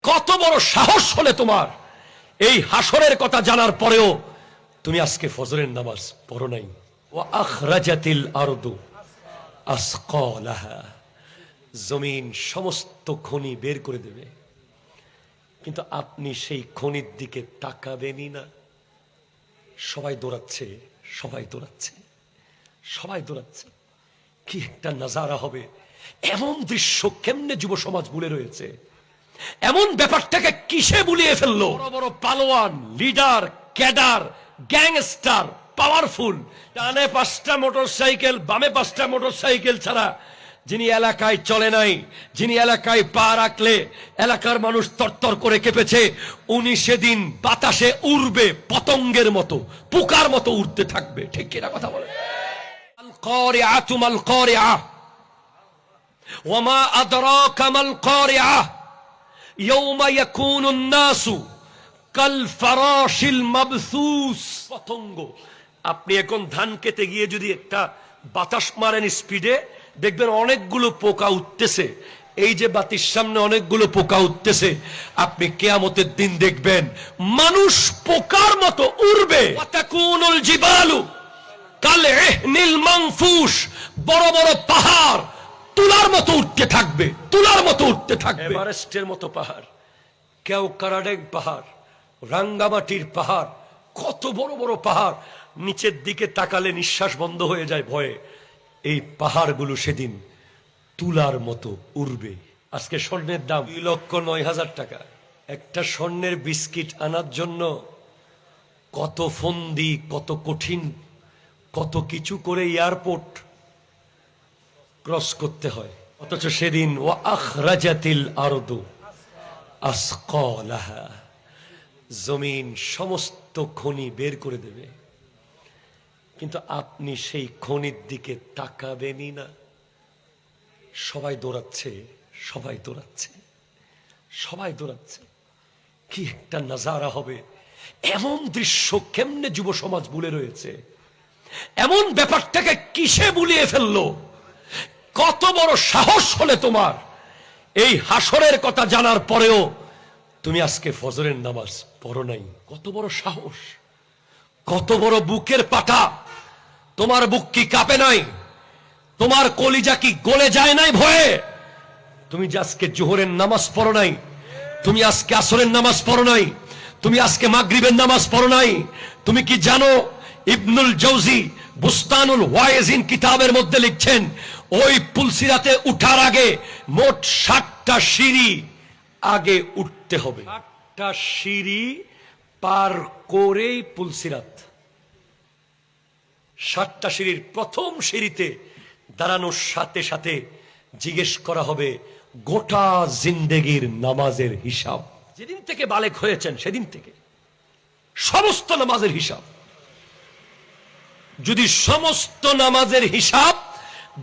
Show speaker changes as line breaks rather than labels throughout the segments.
কত বড় সাহস হলে তোমার এই হাসরের কথা জানার পরেও তুমি আজকে ফজরের নামাজ পড়ো নাই। ওয়া আখরাজাতিল আরদু আসকালাহা, জমিন সমস্ত খনি বের করে দেবে, কিন্তু আপনি সেই খনির দিকে তাকাবেনই না। সবাই দৌড়াচ্ছে, সবাই দৌড়াচ্ছে, সবাই দৌড়াচ্ছে। কি একটা নাজারা হবে! এমন দৃশ্য কেমনে যুব সমাজ ভুলে রয়েছে? এমন ব্যাপারটাকে কিসে ভুলিয়ে ফেললো? বড় বড় পালোয়ান, লিডার, ক্যাডার, গ্যাংস্টার, পাওয়ারফুল, ডানে 5টা মোটরসাইকেল, বামে 5টা মোটরসাইকেল ছাড়া যিনি এলাকায় চলে নাই, যিনি এলাকায় পা রাখলে এলাকার মানুষ তরতর করে কেঁপেছে, উনি সেদিন বাতাসে উড়বে পতঙ্গের মতো, পোকার মতো উড়তে থাকবে। ঠিক কিনা কথা বলে? আল কারিআতু মাল কারিআহ ওয়া মা আদরাকা মাল কারিআহ ইয়াউমা ইয়াকুনুন নাসু কাল ফারাশিল মাবসুস। পতঙ্গ, আপনি এখন ধান কেটে গিয়ে যদি একটা বাতাস মারেন স্পিডে, দেখবেন অনেকগুলো পোকা উঠতেছে। এই যে বাতির সামনে অনেকগুলো পোকা উঠতেছে, আপনি কিয়ামতের দিন দেখবেন মানুষ পোকার মতো উড়বে। ওয়াতাকুনুল জিবালু কাল ইহনিল মানফুস, বড় বড় পাহাড় তুলার মতো উঠতে থাকবে, তুলার মতো উঠতে থাকবে। এভারেস্টের মতো পাহাড়, কেওকারাডেক পাহাড়, রাঙ্গামাটির পাহাড়, কত বড় বড় পাহাড়, নিচের দিকে তাকালে নিঃশ্বাস বন্ধ হয়ে যায় ভয়ে। এই পাহাড়গুলো সেদিন তুলার মতো উড়বে। আজকে স্বর্ণের দাম 2,09,000 টাকা। একটা স্বর্ণের বিস্কিট আনার জন্য কত ফন্দি, কত কঠিন, কত কিছু করে এয়ারপোর্ট ক্রস করতে হয়। অথচ সেদিন ওয়া আখরাজাতিল আরদু আসকালাহা, জমিন সমস্ত খনি বের করে দেবে, কিন্তু আপনি সেই খনির দিকে তাকাবেনই না। সবাই দৌড়াচ্ছে, সবাই দৌড়াচ্ছে, সবাই দৌড়াচ্ছে। কি একটা নাজারা হবে! এমন দৃশ্য কেমনে যুব সমাজ ভুলে রয়েছে? এমন ব্যাপারটাকে কিসে ভুলিয়ে ফেললো? কত বড় সাহস হলে তোমার এই হাসরের কথা জানার পরেও তুমি আজকে ফজরের নামাজ পড়ো নাই? কত বড় সাহস, কত বড় বুকের পাটা! তোমার বুক কি কাঁপে নাই? তোমার কলিজা কি গলে যায় নাই ভয়ে? তুমি যে আজকে জোহরের নামাজ পড়ো নাই, তুমি আজকে আসরের নামাজ পড়ো নাই, তুমি আজকে মাগরিবের নামাজ পড়ো নাই, তুমি কি জানো ইবনুল জৌজি বুস্তানুল ওয়াইজিন কিতাবের মধ্যে লিখছেন, ওই পুলসিরাতে উঠার আগে মোট 7টা সিঁড়ি আগে উঠতে হবে। 7টা সিঁড়ি পার করেই পুলসিরাত। 7টা সিঁড়ির প্রথম সিঁড়িতে দাঁড়ানোর সাথে সাথে জিজ্ঞেস করা হবে গোটা জিন্দেগির নামাজের হিসাব। যেদিন থেকে বালেক হয়েছেন সেদিন থেকে সমস্ত নামাজের হিসাব। যদি সমস্ত নামাজের হিসাব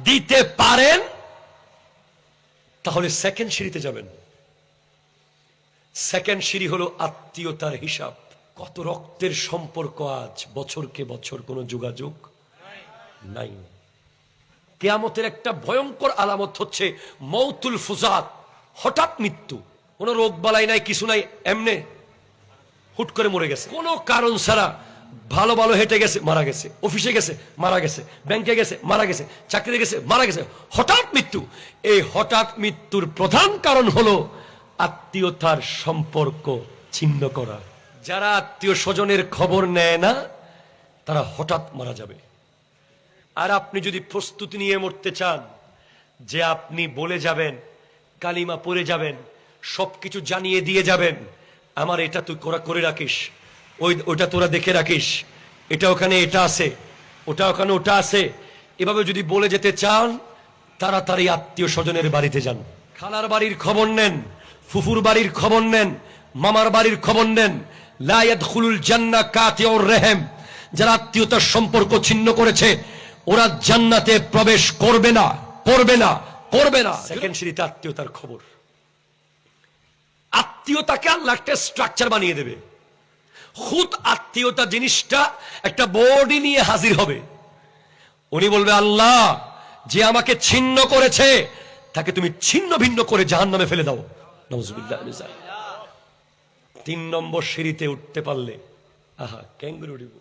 দিতে পারেন তাহলে সেকেন্ড সিঁড়িতে যাবেন। সেকেন্ড সিঁড়ি হলো আত্মীয়তার হিসাব। কত রক্তের সম্পর্ক আজ, বছরকে বছর কোনো যোগাযোগ নাই। কিয়ামতের একটা ভয়ঙ্কর আলামত হচ্ছে মৌতুল ফুজাত, হঠাৎ মৃত্যু। কোনো রোগ বালাই নাই, কিছু নাই, এমনে হুট করে মরে গেছে, কোনো কারণ ছাড়া। ভালো ভালো হেঁটে গেছে, মারা গেছে, অফিসে গেছে, মারা গেছে, ব্যাংকে গেছে, মারা গেছে, চাকরিতে গেছে, মারা গেছে, হঠাৎ মৃত্যু। এই হঠাৎ মৃত্যুর প্রধান কারণ হলো আত্মীয়তার সম্পর্ক ছিন্ন করা। যারা আত্মীয় স্বজনের খবর নেয় না তারা হঠাৎ মারা যাবে। আর আপনি যদি প্রস্তুতি নিয়ে মরতে চান, যে আপনি বলে যাবেন, কালিমা পড়ে যাবেন, সবকিছু জানিয়ে দিয়ে যাবেন, আমার এটা তুই করে রাখিস, ওইটা তোরা দেখে রাখিস, এটা ওখানে এটা আছে, ওটা ওখানে ওটা আছে, এভাবে যদি বলে যেতে চান, তাড়াতাড়ি আত্মীয় স্বজনের বাড়িতে যান। খালার বাড়ির খবর নেন, ফুফুর বাড়ির খবর নেন, মামার বাড়ির খবর নেন। লা ইয়াদখুলুল জান্নাহ কাতিউর রহিম, যারা আত্মীয়তার সম্পর্ক ছিন্ন করেছে ওরা জান্নাতে প্রবেশ করবে না, করবে না, করবে না। সেকেন্ড সিঁড়িতে আত্মীয়তার খবর। আত্মীয়তাকে আল্লাহ একটা স্ট্রাকচার বানিয়ে দেবে। খুদ আত্মীয়তা জিনিসটা একটা বডি নিয়ে হাজির হবে। উনি বলবে, আল্লাহ যে আমাকে ছিন্ন করেছে তাকে তুমি ছিন্ন ভিন্ন করে জাহান্নামে ফেলে দাও। নাউজুবিল্লাহ। 3 নম্বর সিঁড়িতে উঠতে পারলে আহা ক্যাঙ্গুরু উঠিব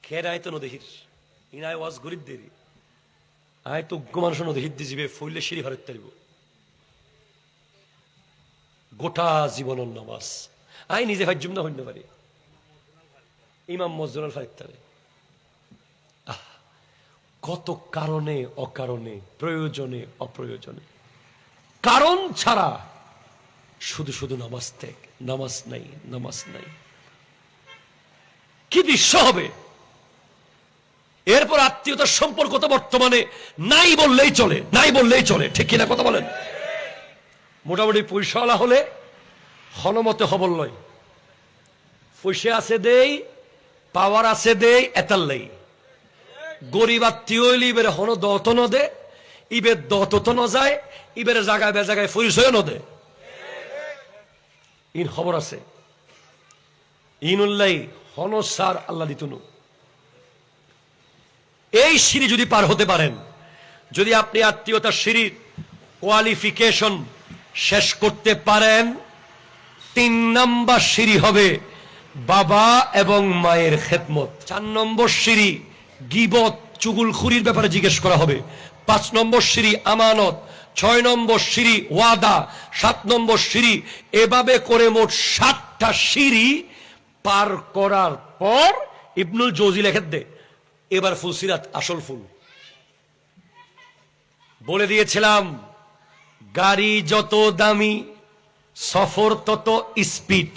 খেরাই তো নদীর ইনায় ওয়াজ গরিব দেরি আয় তো মানুষ নদী হিদ্দি যাবে ফইলে সিঁড়ি ভারত তারিব গোটা জীবনের নামাজ আই নিজে হাজ্জুম না হইতে পারি ইমাম মসজিদুল ফারিত্তারে কত কারণে অকারণে প্রয়োজনে অপ্রয়োজনে কারণ ছাড়া শুধু শুধু নামাজ ত্যাগ নামাজ নাই নামাজ নাই কি দৃশ্য হবে এরপর আত্মীয়তার সম্পর্ক তো বর্তমানে নাই বললেই চলে নাই বললেই চলে ঠিক কিনা কথা বলেন মোটামুটি পয়সাওয়ালা হলে হনমতে হবল লয় পয়সা আছে দেই পাওয়ার আছে দেই এতাল্লাই গরিব আত্মীয় হইলে ইবের হন দত ন দে ইবের দত তো ন যায় ইবের জায়গায় বে জায়গায় পরিচয় ন দে ইন খবর আছে ইনুল্লাই হন সার আল্লাহ দিতুনু এই সিঁড়ি যদি পার হতে পারেন যদি আপনি আত্মীয়তার সিঁড়ির কোয়ালিফিকেশন শেষ করতে পারেন 3 নম্বর সিঁড়ি হবে বাবা এবং মায়ের খেদমত 4 নম্বর সিঁড়ি গীবত চুগলখুরির ব্যাপারে জিজ্ঞেস করা হবে 5 নম্বর সিঁড়ি আমানত 6 নম্বর সিঁড়ি ওয়াদা 7 নম্বর সিঁড়ি এভাবে করে মোট 7টা সিঁড়ি পার করার পর ইবনুল জৌজি লেখেন দে এবার ফুলসিরাত আসল ফুল বলে দিয়েছিলাম গাড়ি যত দামি সফর তত স্পিড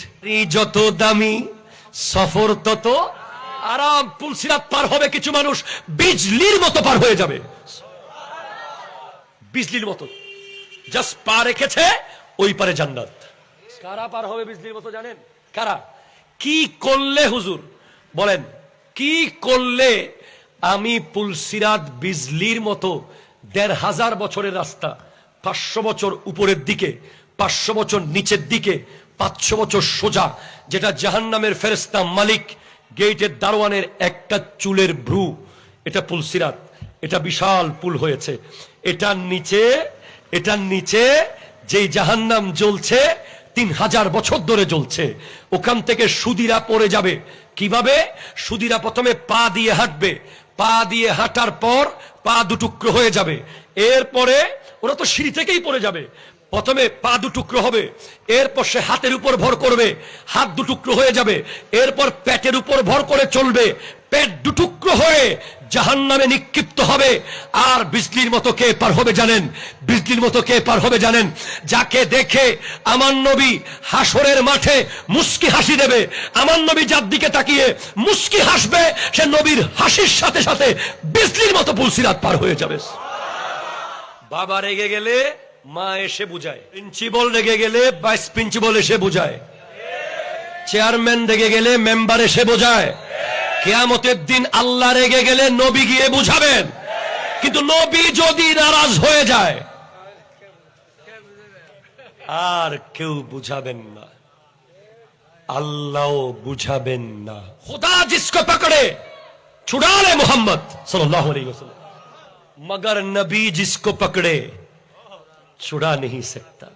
যত দামি সফর তত আরাম ফুলসিরাত পার হবে কিছু মানুষ বিজলির মতো পার হয়ে যাবে বিজলির মতো জাস্ট পা রেখেছে ওই পারে জান্নাত কারা পার হবে বিজলির মতো জানেন কারা কি করলে হুজুর বলেন কি করলে আমি পুলসিরাত বিজলির মতো 1500 বছরের রাস্তা 500 বছর উপরের দিকে 500 বছর নিচের দিকে 500 বছর সোজা যেটা জাহান্নামের ফেরেশতা মালিক গেটের দারোয়ানের একটা চুলের ভ্রু এটা পুলসিরাত এটা বিশাল পুল হয়েছে এটার নিচে যেই জাহান্নাম জ্বলছে 3000 বছর ধরে জ্বলছে ওখান থেকে সুদীরা পড়ে যাবে কিভাবে সুদীরা প্রথমে পা দিয়ে হাঁটবে পা দিয়ে হাঁটার পর পা দুটুকরো হয়ে যাবে এরপরে ওরা তো সিঁড়ি থেকেই পড়ে যাবে প্রথমে পা দুটুকরো হবে এরপর সে হাতের উপর ভর করবে হাত দুটুকরো হয়ে যাবে এরপর পেটের উপর ভর করে চলবে পেট দুটুকরো হয়ে জাহান্নামে নিক্ষিপ্ত হবে আর বিজলির মতো কে পার হবে জানেন বিজলির মতো কে পার হবে জানেন যাকে দেখে আমার নবী হাসরের মাঠে মুস্কি হাসি দেবে আমার নবী যার দিকে তাকিয়ে মুস্কি হাসবে সে নবীর হাসির সাথে সাথে বিজলির মতো পুলসিরাত পার হয়ে যাবে বাবা রেগে গেলে মা এসে বুঝায় প্রিন্সিপাল রেগে গেলে ভাইস প্রিন্সিপাল এসে বুঝায় চেয়ারম্যান রেগে গেলে মেম্বার এসে বোঝায় কিয়ামতের দিন আল্লাহ রেগে গেলে নবী গিয়ে বুঝাবেন কিন্তু নবী যদি নারাজ হয়ে যায় আর কেউ বুঝাবেন না আল্লাহও বুঝাবেন না खुदा जिसको पकड़े छुड़ा ले मोहम्मद सल्लल्लाहु अलैहि वसल्लम मगर नबी जिसको पकड़े छुड़ा नहीं सकता